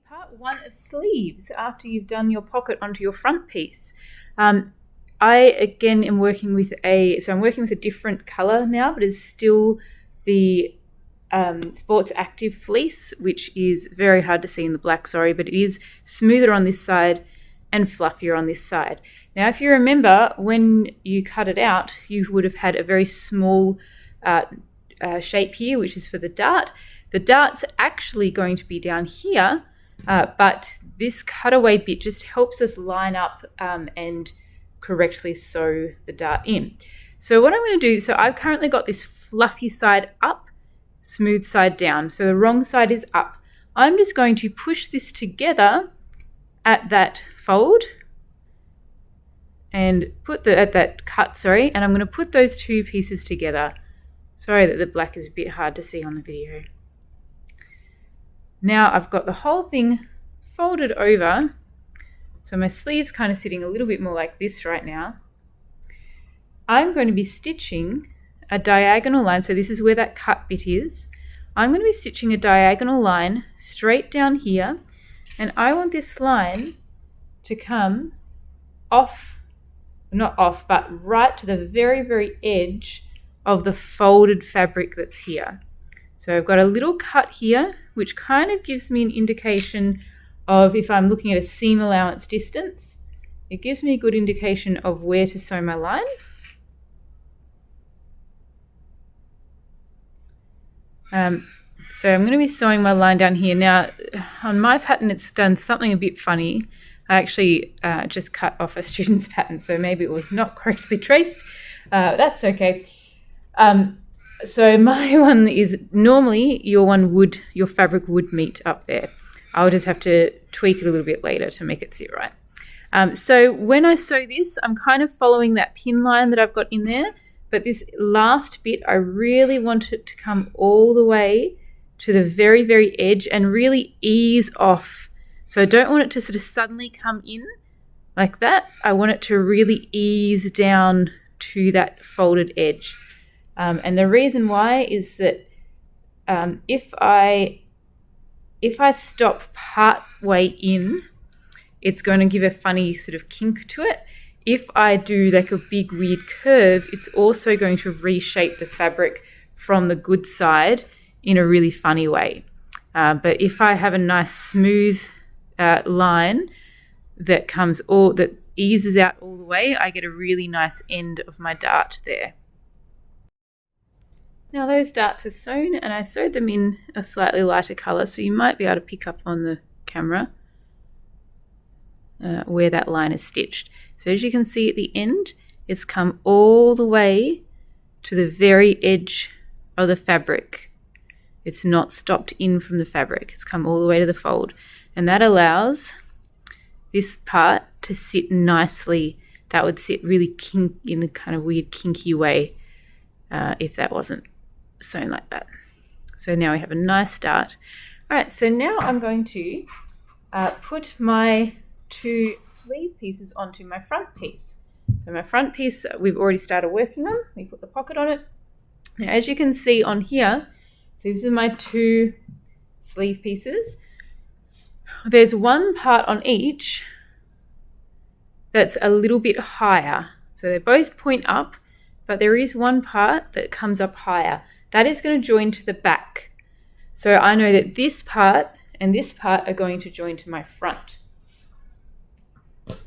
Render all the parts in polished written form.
part one of sleeves after you've done your pocket onto your front piece. I again am working with I'm working with a different color now, but it's still the Sports Active fleece, which is very hard to see in the black, sorry, but it is smoother on this side and fluffier on this side. Now, if you remember, when you cut it out, you would have had a very small shape here, which is for the dart. The dart's actually going to be down here, but this cutaway bit just helps us line up and correctly sew the dart in. So what I'm going to do, so I've currently got this fluffy side up, smooth side down. So the wrong side is up. I'm just going to push this together at that fold and at that cut, and I'm going to put those two pieces together. Sorry that the black is a bit hard to see on the video. Now I've got the whole thing folded over, so my sleeve's kind of sitting a little bit more like this right now. I'm going to be stitching a diagonal line, so this is where that cut bit is. I'm going to be stitching a diagonal line straight down here, and I want this line to come off, not off, but right to the very, very edge of the folded fabric that's here. So I've got a little cut here, which kind of gives me an indication of, if I'm looking at a seam allowance distance, it gives me a good indication of where to sew my line. So I'm going to be sewing my line down here. Now, on my pattern, it's done something a bit funny. I actually just cut off a student's pattern, so maybe it was not correctly traced. That's okay. So my one is, normally your fabric would meet up there. I'll just have to tweak it a little bit later to make it sit right. So when I sew this, I'm kind of following that pin line that I've got in there, but this last bit, I really want it to come all the way to the very, very edge and really ease off. So I don't want it to sort of suddenly come in like that. I want it to really ease down to that folded edge. And the reason why is that if I stop part way in, it's going to give a funny sort of kink to it. If I do like a big weird curve, it's also going to reshape the fabric from the good side in a really funny way. But if I have a nice smooth line that eases out all the way, I get a really nice end of my dart there. Now those darts are sewn, and I sewed them in a slightly lighter colour, so you might be able to pick up on the camera where that line is stitched. So as you can see at the end, it's come all the way to the very edge of the fabric. It's not stopped in from the fabric. It's come all the way to the fold. And that allows this part to sit nicely. That would sit really in a kind of weird kinky way if that wasn't sewn like that. So now we have a nice start. All right, so now I'm going to put my two sleeve pieces onto my front piece. So my front piece we've already started working on. We put the pocket on it. Now as you can see on here, so these are my two sleeve pieces. There's one part on each that's a little bit higher. So they both point up, but there is one part that comes up higher. That is going to join to the back. So I know that this part and this part are going to join to my front.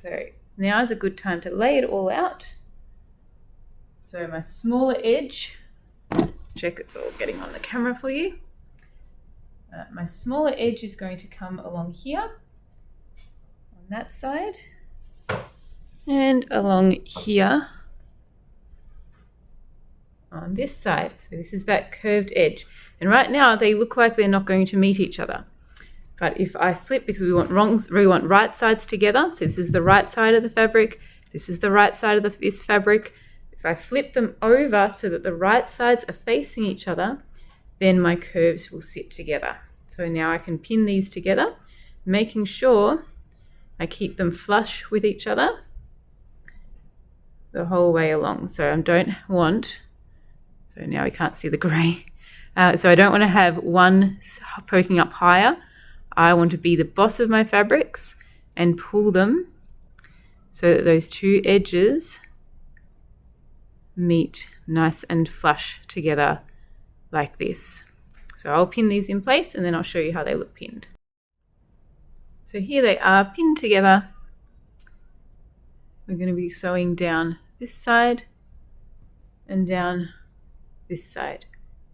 So now is a good time to lay it all out. So my smaller edge, check it's all getting on the camera for you. My smaller edge is going to come along here on that side and along here on this side. So this is that curved edge. And right now they look like they're not going to meet each other. But if I flip, because we want right sides together, so this is the right side of the fabric, this is the right side of this fabric. If I flip them over so that the right sides are facing each other, then my curves will sit together. So now I can pin these together, making sure I keep them flush with each other the whole way along. So I don't want, so now we can't see the grey. So I don't want to have one poking up higher I want to be the boss of my fabrics and pull them so that those two edges meet nice and flush together like this. So I'll pin these in place and then I'll show you how they look pinned. So here they are pinned together. We're going to be sewing down this side and down this side.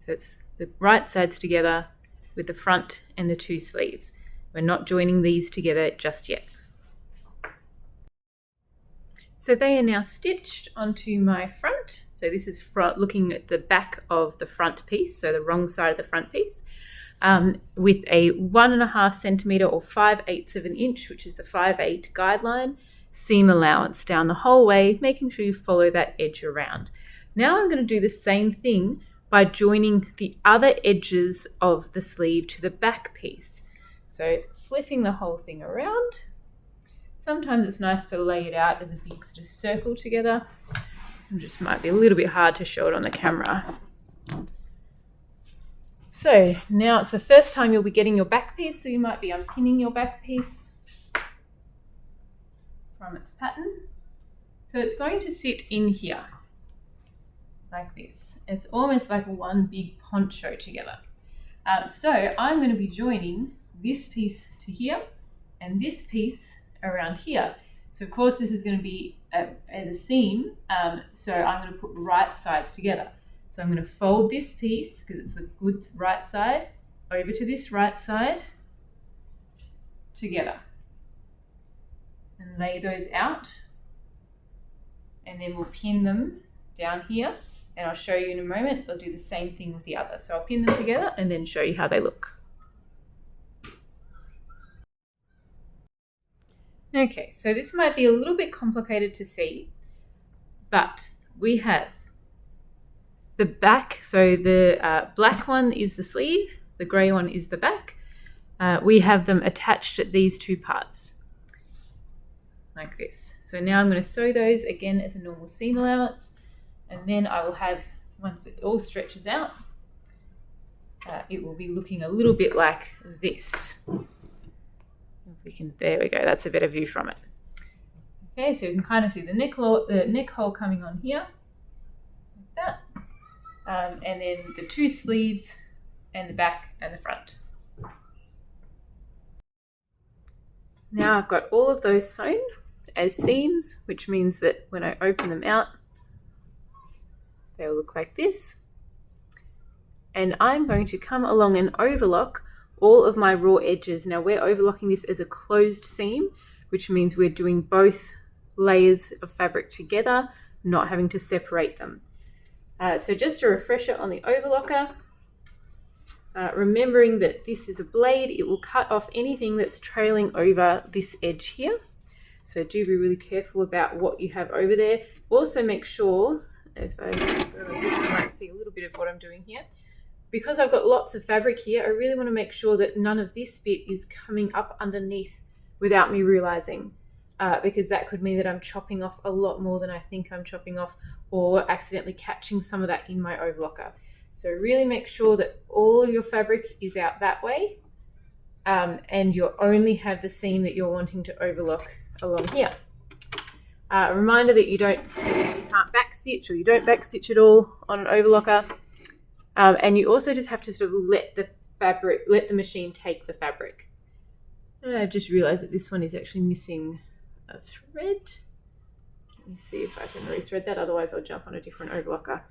So it's the right sides together with the front and the two sleeves. We're not joining these together just yet. So they are now stitched onto my front. So this is looking at the back of the front piece, so the wrong side of the front piece, with a 1.5 centimeter or 5/8 of an inch, which is the 5/8 guideline, seam allowance down the whole way, making sure you follow that edge around. Now I'm going to do the same thing by joining the other edges of the sleeve to the back piece. So flipping the whole thing around. Sometimes it's nice to lay it out as a big sort of circle together. It just might be a little bit hard to show it on the camera. So now it's the first time you'll be getting your back piece, so you might be unpinning your back piece from its pattern. So it's going to sit in here like this. It's almost like one big poncho together. So I'm going to be joining this piece to here and this piece around here. So of course this is going to be as a seam, so I'm going to put right sides together. So I'm going to fold this piece, because it's the good right side, over to this right side together. And lay those out. And then we'll pin them down here. And I'll show you in a moment. I'll do the same thing with the other. So I'll pin them together and then show you how they look. Okay, so this might be a little bit complicated to see, but we have the back. So the black one is the sleeve, the grey one is the back. We have them attached at these two parts, like this. So now I'm going to sew those again as a normal seam allowance, and then I will have, once it all stretches out, it will be looking a little bit like this. There we go, that's a better view from it. Okay, so you can kind of see the neck hole coming on here, like that. And then the two sleeves and the back and the front. Now I've got all of those sewn as seams, which means that when I open them out, they'll look like this. And I'm going to come along and overlock all of my raw edges. Now we're overlocking this as a closed seam, which means we're doing both layers of fabric together, not having to separate them. So just a refresher on the overlocker, remembering that this is a blade, it will cut off anything that's trailing over this edge here. So do be really careful about what you have over there. Also make sure, if I go like this, you might see a little bit of what I'm doing here. Because I've got lots of fabric here, I really want to make sure that none of this bit is coming up underneath without me realizing, because that could mean that I'm chopping off a lot more than I think I'm chopping off, or accidentally catching some of that in my overlocker. So really make sure that all of your fabric is out that way, and you only have the seam that you're wanting to overlock along here. A reminder that you can't backstitch, or you don't backstitch at all on an overlocker. And you also just have to sort of let the machine take the fabric. I just realized that this one is actually missing a thread. Let me see if I can rethread that, otherwise I'll jump on a different overlocker.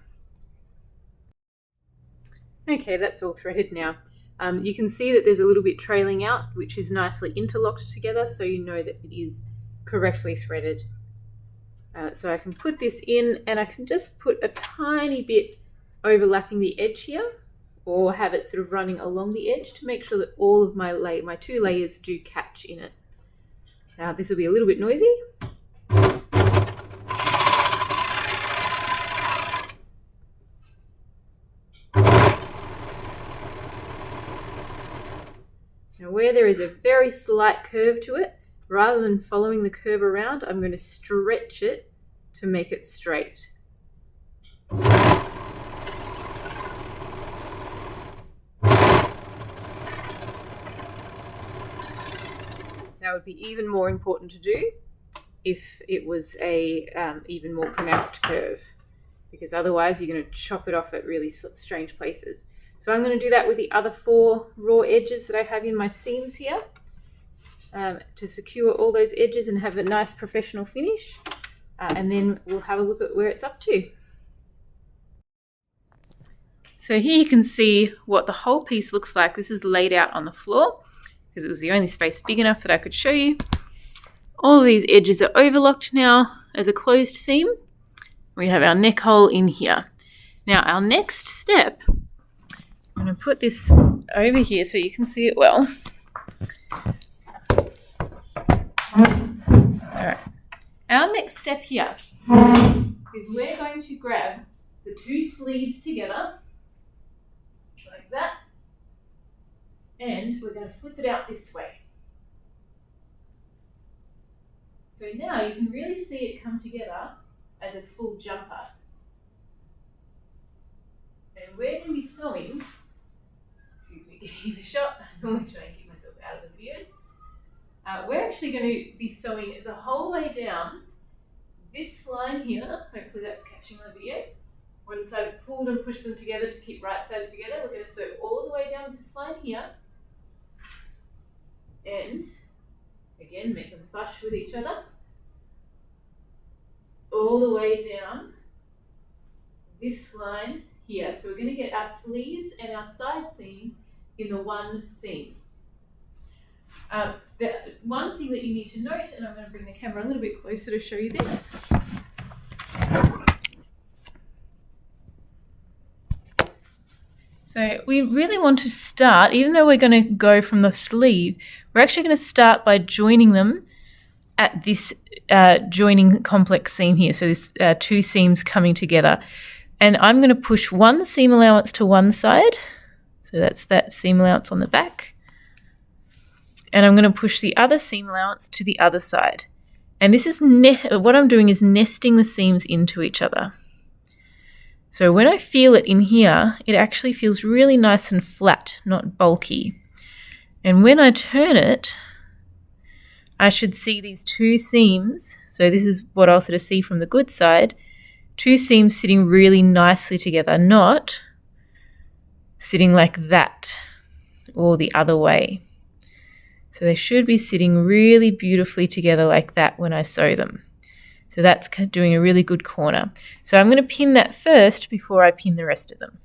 Okay, that's all threaded now. You can see that there's a little bit trailing out, which is nicely interlocked together, so you know that it is correctly threaded. So I can put this in, and I can just put a tiny bit overlapping the edge here, or have it sort of running along the edge to make sure that all of my two layers do catch in it. Now this will be a little bit noisy. Now where there is a very slight curve to it, rather than following the curve around, I'm going to stretch it to make it straight. that would be even more important to do if it was a even more pronounced curve, because otherwise you're going to chop it off at really strange places. So I'm going to do that with the other 4 raw edges that I have in my seams here, to secure all those edges and have a nice professional finish. And then we'll have a look at where it's up to. So here you can see what the whole piece looks like. This is laid out on the floor because it was the only space big enough that I could show you. All of these edges are overlocked now as a closed seam. We have our neck hole in here. Now our next step, I'm going to put this over here so you can see it well. Alright. Our next step here is we're going to grab the 2 sleeves together, like that, and we're going to flip it out this way. So now you can really see it come together as a full jumper. And we're going to be sewing, excuse me, getting the shot, I normally try and keep myself out of the videos. We're actually going to be sewing the whole way down this line here. Hopefully that's catching my video. Once I've pulled and pushed them together to keep right sides together, we're going to sew all the way down this line here. And again, make them flush with each other. All the way down this line here. So we're going to get our sleeves and our side seams in the one seam. The one thing that you need to note, and I'm going to bring the camera a little bit closer to show you this. So we really want to start, even though we're going to go from the sleeve, we're actually going to start by joining them at this joining complex seam here. So this 2 seams coming together. And I'm going to push one seam allowance to one side. So that's that seam allowance on the back. And I'm going to push the other seam allowance to the other side. And this is what I'm doing is nesting the seams into each other. So when I feel it in here, it actually feels really nice and flat, not bulky. And when I turn it, I should see these 2 seams. So this is what I'll sort of see from the good side. 2 seams sitting really nicely together, not sitting like that or the other way. So they should be sitting really beautifully together like that when I sew them. So that's doing a really good corner. So I'm going to pin that first before I pin the rest of them.